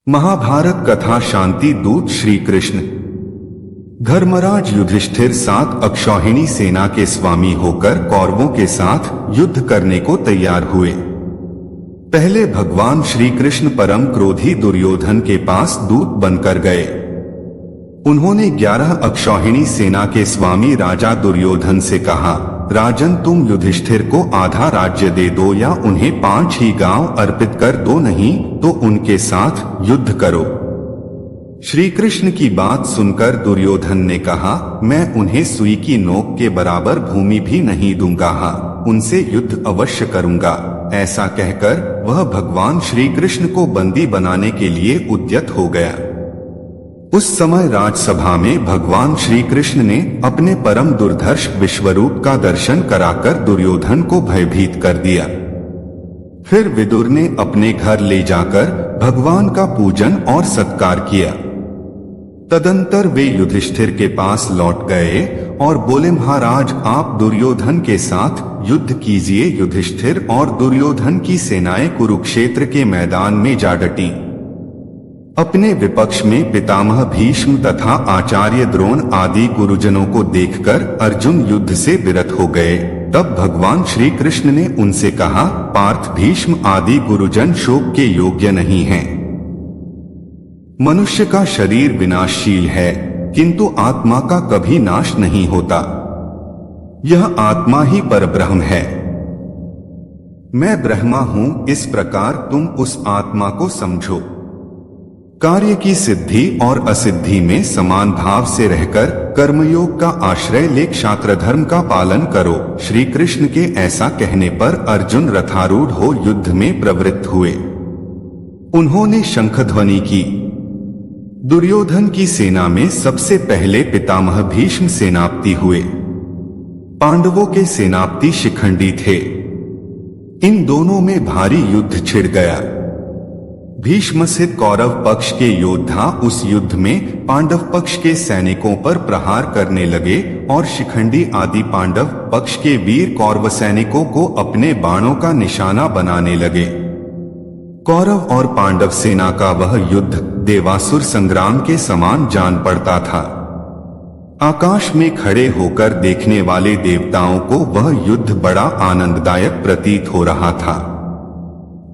महाभारत कथा शांति दूत श्री कृष्ण। धर्मराज युधिष्ठिर 7 अक्षौहिणी सेना के स्वामी होकर कौरवों के साथ युद्ध करने को तैयार हुए। पहले भगवान श्री कृष्ण परम क्रोधी दुर्योधन के पास दूत बनकर गए। उन्होंने 11 अक्षौहिणी सेना के स्वामी राजा दुर्योधन से कहा, राजन तुम युधिष्ठिर को आधा राज्य दे दो या उन्हें 5 ही गांव अर्पित कर दो, नहीं तो उनके साथ युद्ध करो। श्री कृष्ण की बात सुनकर दुर्योधन ने कहा, मैं उन्हें सुई की नोक के बराबर भूमि भी नहीं दूंगा, उनसे युद्ध अवश्य करूंगा। ऐसा कहकर वह भगवान श्री कृष्ण को बंदी बनाने के लिए उद्यत हो गया। उस समय राजसभा में भगवान श्री कृष्ण ने अपने परम दुर्धर्ष विश्वरूप का दर्शन कराकर दुर्योधन को भयभीत कर दिया। फिर विदुर ने अपने घर ले जाकर भगवान का पूजन और सत्कार किया। तदंतर वे युधिष्ठिर के पास लौट गए और बोले, महाराज आप दुर्योधन के साथ युद्ध कीजिए। युधिष्ठिर और दुर्योधन की सेनाएं कुरुक्षेत्र के मैदान में जा डटी। अपने विपक्ष में पितामह भीष्म तथा आचार्य द्रोण आदि गुरुजनों को देखकर अर्जुन युद्ध से विरत हो गए। तब भगवान श्री कृष्ण ने उनसे कहा, पार्थ भीष्म आदि गुरुजन शोक के योग्य नहीं हैं। मनुष्य का शरीर विनाशशील है, किंतु आत्मा का कभी नाश नहीं होता। यह आत्मा ही परब्रह्म है। मैं ब्रह्मा हूं, इस प्रकार तुम उस आत्मा को समझो। कार्य की सिद्धि और असिद्धि में समान भाव से रहकर कर्मयोग का आश्रय ले क्षात्र धर्म का पालन करो। श्री कृष्ण के ऐसा कहने पर अर्जुन रथारूढ़ हो युद्ध में प्रवृत्त हुए। उन्होंने शंखध्वनि की। दुर्योधन की सेना में सबसे पहले पितामह भीष्म सेनापति हुए। पांडवों के सेनापति शिखंडी थे। इन दोनों में भारी युद्ध छिड़ गया। भीष्म से कौरव पक्ष के योद्धा उस युद्ध में पांडव पक्ष के सैनिकों पर प्रहार करने लगे और शिखंडी आदि पांडव पक्ष के वीर कौरव सैनिकों को अपने बाणों का निशाना बनाने लगे। कौरव और पांडव सेना का वह युद्ध देवासुर संग्राम के समान जान पड़ता था। आकाश में खड़े होकर देखने वाले देवताओं को वह युद्ध बड़ा आनंददायक प्रतीत हो रहा था।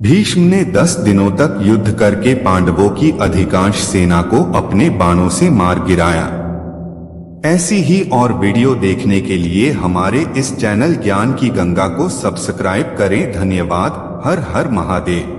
भीष्म ने 10 दिनों तक युद्ध करके पांडवों की अधिकांश सेना को अपने बाणों से मार गिराया। ऐसी ही और वीडियो देखने के लिए हमारे इस चैनल ज्ञान की गंगा को सब्सक्राइब करें। धन्यवाद। हर हर महादेव।